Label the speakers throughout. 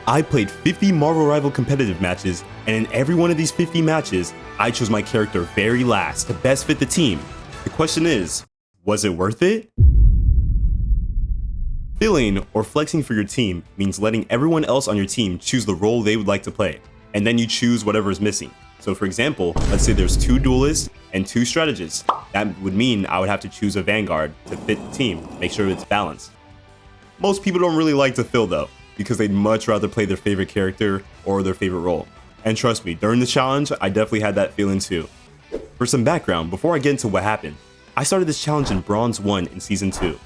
Speaker 1: I played 50 Marvel Rival competitive matches, and in every one of these 50 matches, I chose my character very last to best fit the team. The question is, was it worth it? Filling or flexing for your team means letting everyone else on your team choose the role they would like to play, and then you choose whatever is missing. So for example, let's say there's 2 duelists and 2 strategists. That would mean I would have to choose a Vanguard to fit the team, make sure it's balanced. Most people don't really like to fill though, because they'd much rather play their favorite character or their favorite role. And trust me, during the challenge, I definitely had that feeling too. For some background, before I get into what happened, I started this challenge in Bronze 1 in Season 2.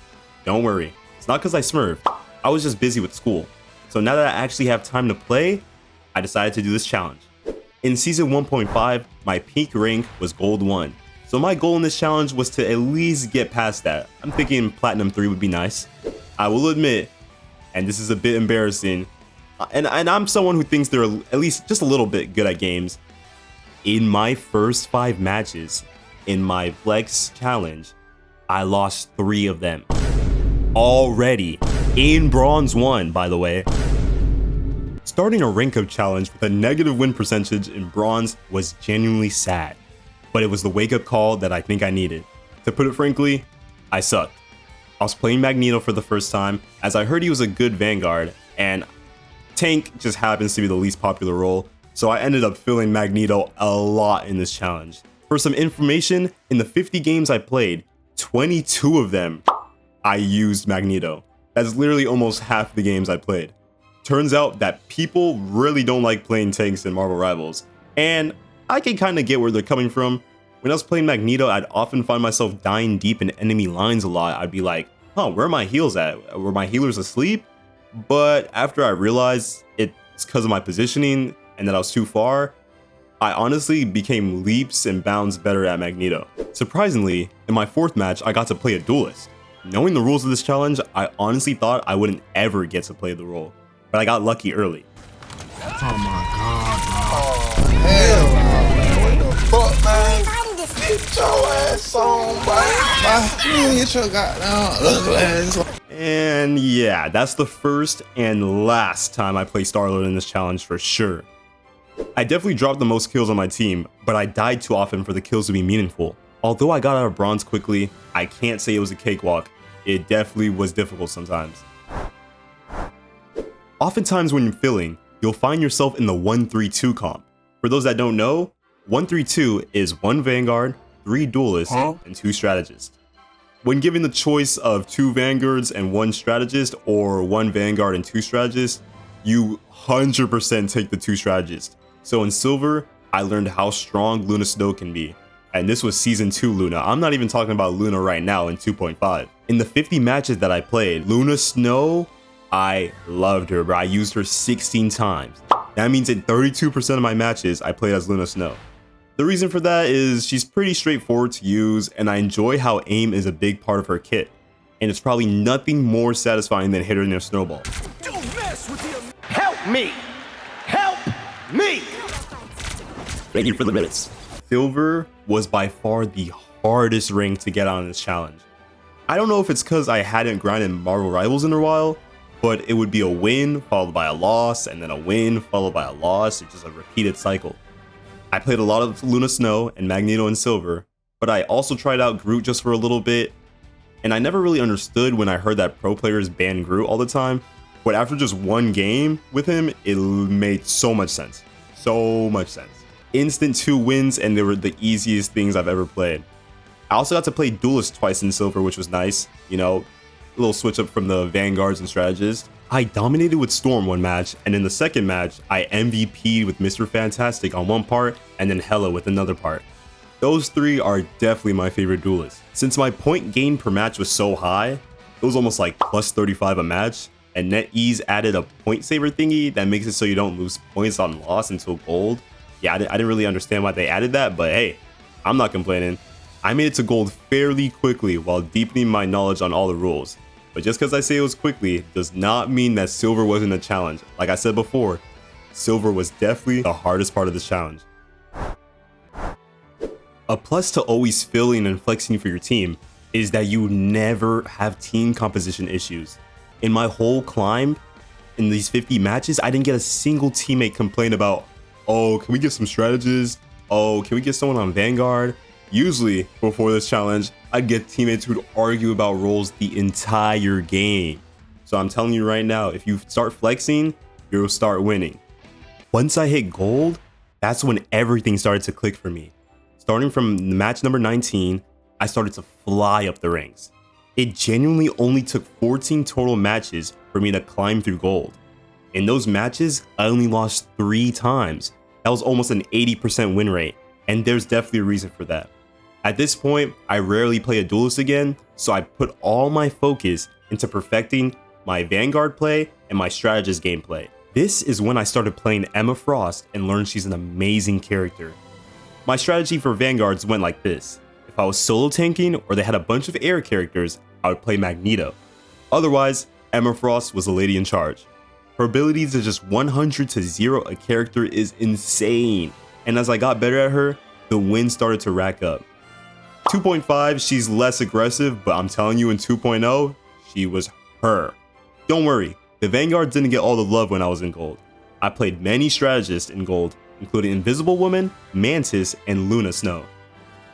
Speaker 1: Don't worry, it's not because I smurfed, I was just busy with school. So now that I actually have time to play, I decided to do this challenge. In Season 1.5, my peak rank was Gold 1. So my goal in this challenge was to at least get past that. I'm thinking Platinum 3 would be nice. I will admit, and this is a bit embarrassing, and I'm someone who thinks they're at least just a little bit good at games. In my first 5 matches in my Flex challenge, I lost 3 of them. Already. In Bronze 1, by the way. Starting a rank up challenge with a negative win percentage in Bronze was genuinely sad, but it was the wake up call that I think I needed. To put it frankly, I sucked. I was playing Magneto for the first time, as I heard he was a good Vanguard, and tank just happens to be the least popular role, so I ended up filling Magneto a lot in this challenge. For some information, in the 50 games I played, 22 of them I used Magneto. That's literally almost half the games I played. Turns out that people really don't like playing tanks in Marvel Rivals, and I can kind of get where they're coming from. When I was playing Magneto, I'd often find myself dying deep in enemy lines a lot. I'd be like, huh, where are my heals at? Were my healers asleep? But after I realized it's because of my positioning and that I was too far, I honestly became leaps and bounds better at Magneto. Surprisingly, in my 4th match, I got to play a duelist. Knowing the rules of this challenge, I honestly thought I wouldn't ever get to play the role, but I got lucky early.
Speaker 2: Oh my god, bro. Oh, hell no. What the fuck, man? Get your ass on, boy. Get your goddamn
Speaker 1: And yeah, that's the first and last time I play Star-Lord in this challenge for sure. I definitely dropped the most kills on my team, but I died too often for the kills to be meaningful. Although I got out of Bronze quickly, I can't say it was a cakewalk. It definitely was difficult sometimes. Oftentimes when you're filling, you'll find yourself in the 1-3-2 comp. For those that don't know, 1-3-2 is 1 Vanguard, 3 duelists, and 2 strategists. When given the choice of 2 Vanguards and 1 strategist, or 1 Vanguard and 2 strategists, you 100% take the 2 strategists. So in Silver, I learned how strong Luna Snow can be. And this was Season 2 Luna. I'm not even talking about Luna right now in 2.5. In the 50 matches that I played, Luna Snow, I loved her, bro. I used her 16 times. That means in 32% of my matches, I played as Luna Snow. The reason for that is she's pretty straightforward to use, and I enjoy how aim is a big part of her kit. And it's probably nothing more satisfying than hitting a snowball.
Speaker 3: Don't mess with him! Help me! Help me!
Speaker 1: Thank you for the minutes. Silver was by far the hardest rank to get on this challenge. I don't know if it's because I hadn't grinded Marvel Rivals in a while, but it would be a win followed by a loss, and then a win followed by a loss. It's just a repeated cycle. I played a lot of Luna Snow and Magneto in Silver, but I also tried out Groot just for a little bit, and I never really understood when I heard that pro players ban Groot all the time, but after just 1 game with him, it made so much sense. So much sense. Instant 2 wins, and they were the easiest things I've ever played. I also got to play Duelist twice in Silver, which was nice. You know, a little switch up from the Vanguards and Strategists. I dominated with Storm one match, and in the second match, I MVP'd with Mr. Fantastic on one part, and then Hela with another part. Those 3 are definitely my favorite duelists. Since my point gain per match was so high, it was almost like plus 35 a match, and NetEase added a point saver thingy that makes it so you don't lose points on loss until gold. Yeah, I didn't really understand why they added that, but hey, I'm not complaining. I made it to gold fairly quickly while deepening my knowledge on all the rules. But just because I say it was quickly does not mean that Silver wasn't a challenge. Like I said before, Silver was definitely the hardest part of this challenge. A plus to always filling and flexing for your team is that you never have team composition issues. In my whole climb, in these 50 matches, I didn't get a single teammate complain about, oh, can we get some strategists? Oh, can we get someone on Vanguard? Usually, before this challenge, I'd get teammates who'd argue about roles the entire game. So I'm telling you right now, if you start flexing, you'll start winning. Once I hit gold, that's when everything started to click for me. Starting from match number 19, I started to fly up the ranks. It genuinely only took 14 total matches for me to climb through gold. In those matches, I only lost 3 times. That was almost an 80% win rate, and there's definitely a reason for that. At this point, I rarely play a duelist again, so I put all my focus into perfecting my Vanguard play and my strategist gameplay. This is when I started playing Emma Frost and learned she's an amazing character. My strategy for Vanguards went like this. If I was solo tanking or they had a bunch of air characters, I would play Magneto. Otherwise, Emma Frost was the lady in charge. Her ability to just 100 to 0 a character is insane, and as I got better at her, the wins started to rack up. 2.5, she's less aggressive, but I'm telling you in 2.0, she was her. Don't worry, the Vanguard didn't get all the love when I was in gold. I played many strategists in gold, including Invisible Woman, Mantis, and Luna Snow.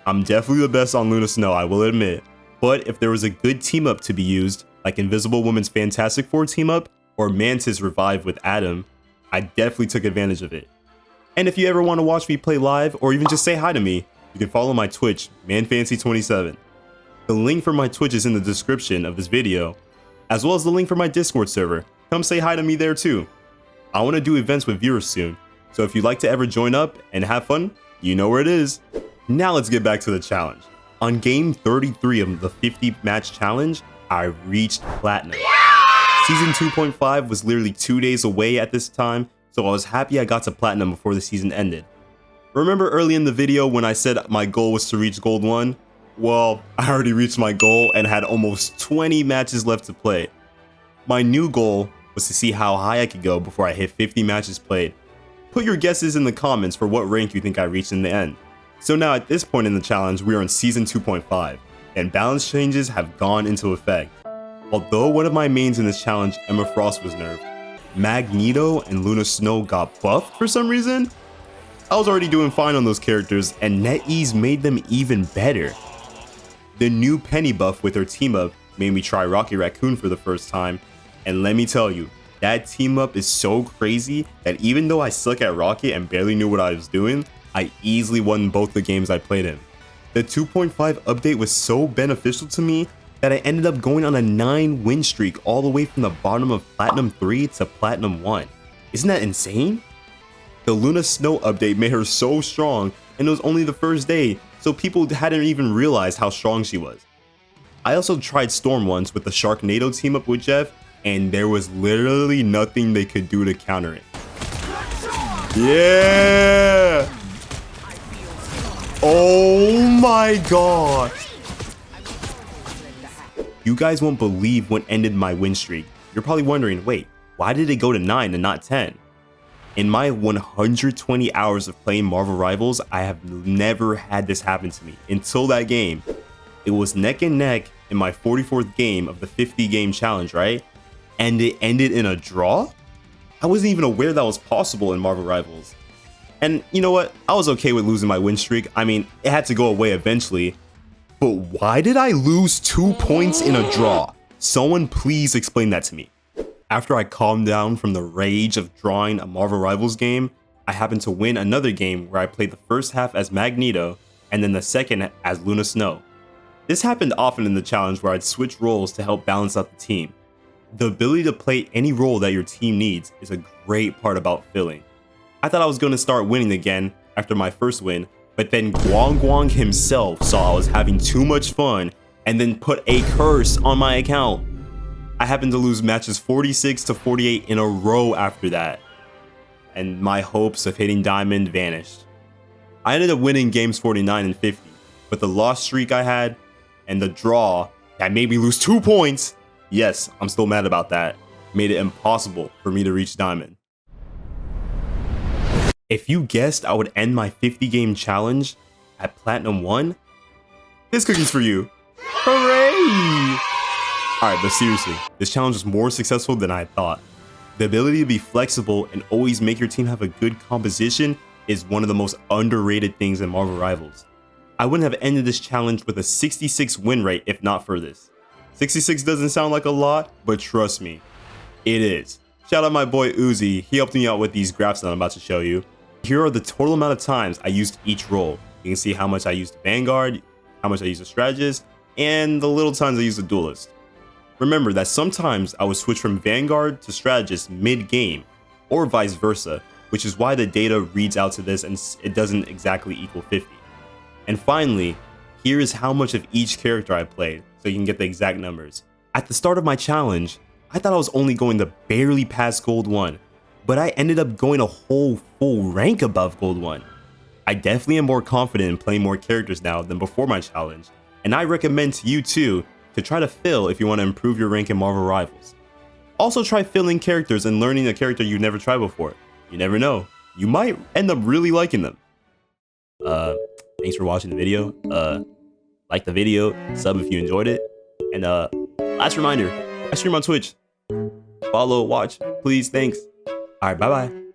Speaker 1: I'm definitely the best on Luna Snow, I will admit, but if there was a good team up to be used, like Invisible Woman's Fantastic Four team up, or Mantis Revive with Adam, I definitely took advantage of it. And if you ever want to watch me play live, or even just say hi to me, you can follow my Twitch, ManFancy27. The link for my Twitch is in the description of this video, as well as the link for my Discord server. Come say hi to me there too. I want to do events with viewers soon, so if you'd like to ever join up and have fun, you know where it is. Now let's get back to the challenge. On game 33 of the 50 match challenge, I reached platinum. Season 2.5 was literally 2 days away at this time, so I was happy I got to platinum before the season ended. Remember early in the video when I said my goal was to reach gold 1? Well, I already reached my goal and had almost 20 matches left to play. My new goal was to see how high I could go before I hit 50 matches played. Put your guesses in the comments for what rank you think I reached in the end. So now at this point in the challenge, we are in season 2.5, and balance changes have gone into effect. Although one of my mains in this challenge, Emma Frost, was nerfed, Magneto and Luna Snow got buffed for some reason. I was already doing fine on those characters, and NetEase made them even better. The new Penny buff with her team up made me try Rocket Raccoon for the first time, and let me tell you, that team up is so crazy that even though I suck at Rocket and barely knew what I was doing, I easily won both the games I played in. The 2.5 update was so beneficial to me that I ended up going on a 9 win streak all the way from the bottom of Platinum 3 to Platinum 1. Isn't that insane? The Luna Snow update made her so strong, and it was only the first day, so people hadn't even realized how strong she was. I also tried Storm once with the Sharknado team up with Jeff, and there was literally nothing they could do to counter it. Yeah! Oh my god! You guys won't believe what ended my win streak. You're probably wondering, wait, why did it go to 9 and not 10? In my 120 hours of playing Marvel Rivals, I have never had this happen to me until that game. It was neck and neck in my 44th game of the 50 game challenge, right? And it ended in a draw? I wasn't even aware that was possible in Marvel Rivals. And you know what? I was okay with losing my win streak. I mean, it had to go away eventually. But why did I lose 2 points in a draw? Someone please explain that to me. After I calmed down from the rage of drawing a Marvel Rivals game, I happened to win another game where I played the first half as Magneto and then the second as Luna Snow. This happened often in the challenge where I'd switch roles to help balance out the team. The ability to play any role that your team needs is a great part about filling. I thought I was going to start winning again after my first win, but then Guang Guang himself saw I was having too much fun and then put a curse on my account. I happened to lose matches 46 to 48 in a row after that, and my hopes of hitting Diamond vanished. I ended up winning games 49 and 50, but the loss streak I had and the draw that made me lose 2 points, yes, I'm still mad about that, made it impossible for me to reach Diamond. If you guessed I would end my 50 game challenge at Platinum 1, this cookie's for you. Hooray! Alright, but seriously, this challenge was more successful than I thought. The ability to be flexible and always make your team have a good composition is one of the most underrated things in Marvel Rivals. I wouldn't have ended this challenge with a 66 win rate if not for this. 66 doesn't sound like a lot, but trust me, it is. Shout out my boy Uzi, he helped me out with these graphs that I'm about to show you. Here are the total amount of times I used each role. You can see how much I used Vanguard, how much I used a strategist, and the little times I used a duelist. Remember that sometimes I would switch from Vanguard to strategist mid-game, or vice versa, which is why the data reads out to this and it doesn't exactly equal 50. And finally, here is how much of each character I played, so you can get the exact numbers. At the start of my challenge, I thought I was only going to barely pass Gold 1, but I ended up going a whole full rank above Gold 1. I definitely am more confident in playing more characters now than before my challenge, and I recommend to you too to try to fill if you want to improve your rank in Marvel Rivals. Also try filling characters and learning a character you've never tried before. You never know, you might end up really liking them. Thanks for watching the video. Like the video, sub if you enjoyed it, and last reminder, I stream on Twitch. Follow, watch, please, thanks. All right, bye-bye.